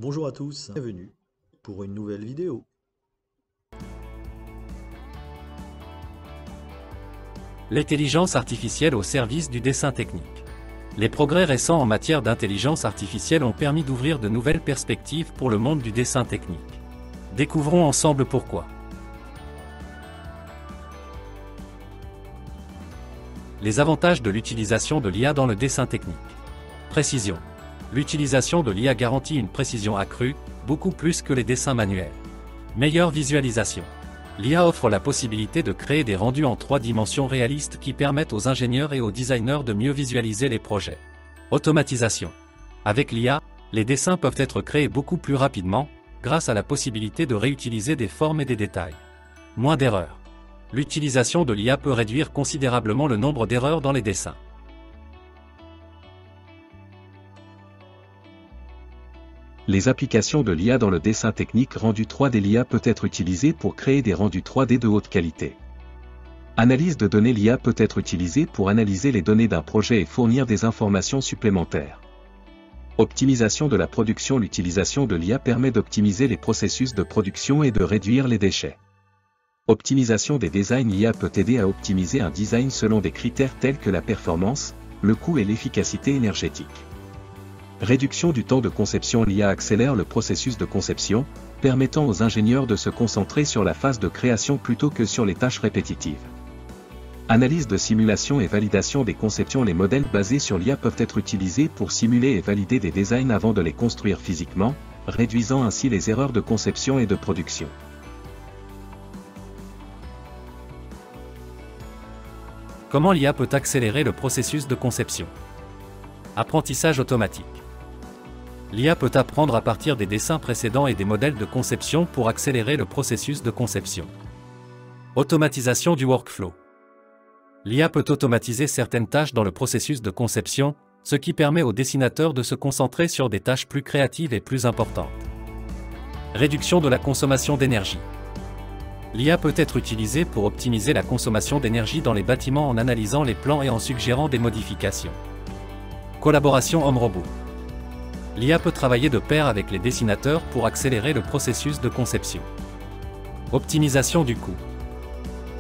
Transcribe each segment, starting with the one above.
Bonjour à tous, bienvenue pour une nouvelle vidéo. L'intelligence artificielle au service du dessin technique. Les progrès récents en matière d'intelligence artificielle ont permis d'ouvrir de nouvelles perspectives pour le monde du dessin technique. Découvrons ensemble pourquoi. Les avantages de l'utilisation de l'IA dans le dessin technique. Précision. L'utilisation de l'IA garantit une précision accrue, beaucoup plus que les dessins manuels. Meilleure visualisation. L'IA offre la possibilité de créer des rendus en 3 dimensions réalistes qui permettent aux ingénieurs et aux designers de mieux visualiser les projets. Automatisation. Avec l'IA, les dessins peuvent être créés beaucoup plus rapidement, grâce à la possibilité de réutiliser des formes et des détails. Moins d'erreurs. L'utilisation de l'IA peut réduire considérablement le nombre d'erreurs dans les dessins. Les applications de l'IA dans le dessin technique rendu 3D. L'IA peut être utilisée pour créer des rendus 3D de haute qualité. Analyse de données. L'IA peut être utilisée pour analyser les données d'un projet et fournir des informations supplémentaires. Optimisation de la production. L'utilisation de l'IA permet d'optimiser les processus de production et de réduire les déchets. Optimisation des designs. L'IA peut aider à optimiser un design selon des critères tels que la performance, le coût et l'efficacité énergétique. Réduction du temps de conception. L'IA accélère le processus de conception, permettant aux ingénieurs de se concentrer sur la phase de création plutôt que sur les tâches répétitives. Analyse de simulation et validation des conceptions. Les modèles basés sur l'IA peuvent être utilisés pour simuler et valider des designs avant de les construire physiquement, réduisant ainsi les erreurs de conception et de production. Comment l'IA peut accélérer le processus de conception? Apprentissage automatique. L'IA peut apprendre à partir des dessins précédents et des modèles de conception pour accélérer le processus de conception. Automatisation du workflow. L'IA peut automatiser certaines tâches dans le processus de conception, ce qui permet aux dessinateurs de se concentrer sur des tâches plus créatives et plus importantes. Réduction de la consommation d'énergie. L'IA peut être utilisée pour optimiser la consommation d'énergie dans les bâtiments en analysant les plans et en suggérant des modifications. Collaboration homme-robot. L'IA peut travailler de pair avec les dessinateurs pour accélérer le processus de conception. Optimisation du coût.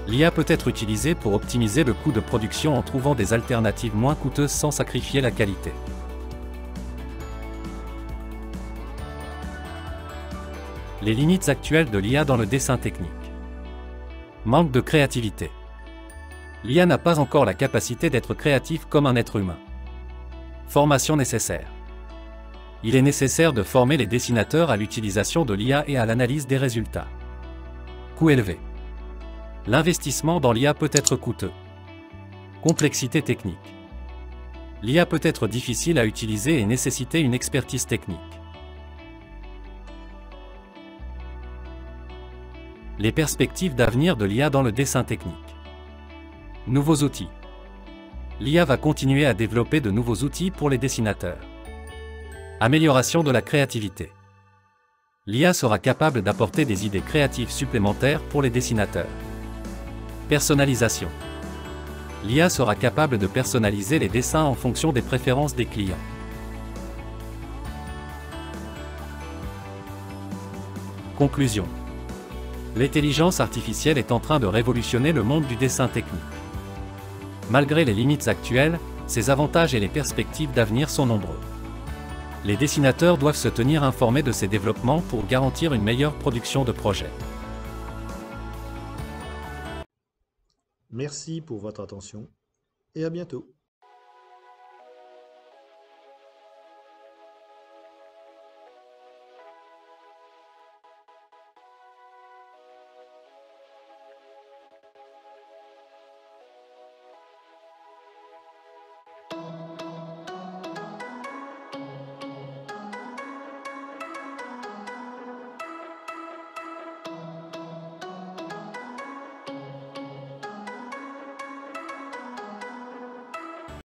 L'IA peut être utilisée pour optimiser le coût de production en trouvant des alternatives moins coûteuses sans sacrifier la qualité. Les limites actuelles de l'IA dans le dessin technique. Manque de créativité. L'IA n'a pas encore la capacité d'être créative comme un être humain. Formation nécessaire. Il est nécessaire de former les dessinateurs à l'utilisation de l'IA et à l'analyse des résultats. Coût élevé. L'investissement dans l'IA peut être coûteux. Complexité technique. L'IA peut être difficile à utiliser et nécessiter une expertise technique. Les perspectives d'avenir de l'IA dans le dessin technique. Nouveaux outils. L'IA va continuer à développer de nouveaux outils pour les dessinateurs. Amélioration de la créativité. L'IA sera capable d'apporter des idées créatives supplémentaires pour les dessinateurs. Personnalisation. L'IA sera capable de personnaliser les dessins en fonction des préférences des clients. Conclusion. L'intelligence artificielle est en train de révolutionner le monde du dessin technique. Malgré les limites actuelles, ses avantages et les perspectives d'avenir sont nombreux. Les dessinateurs doivent se tenir informés de ces développements pour garantir une meilleure production de projets. Merci pour votre attention et à bientôt.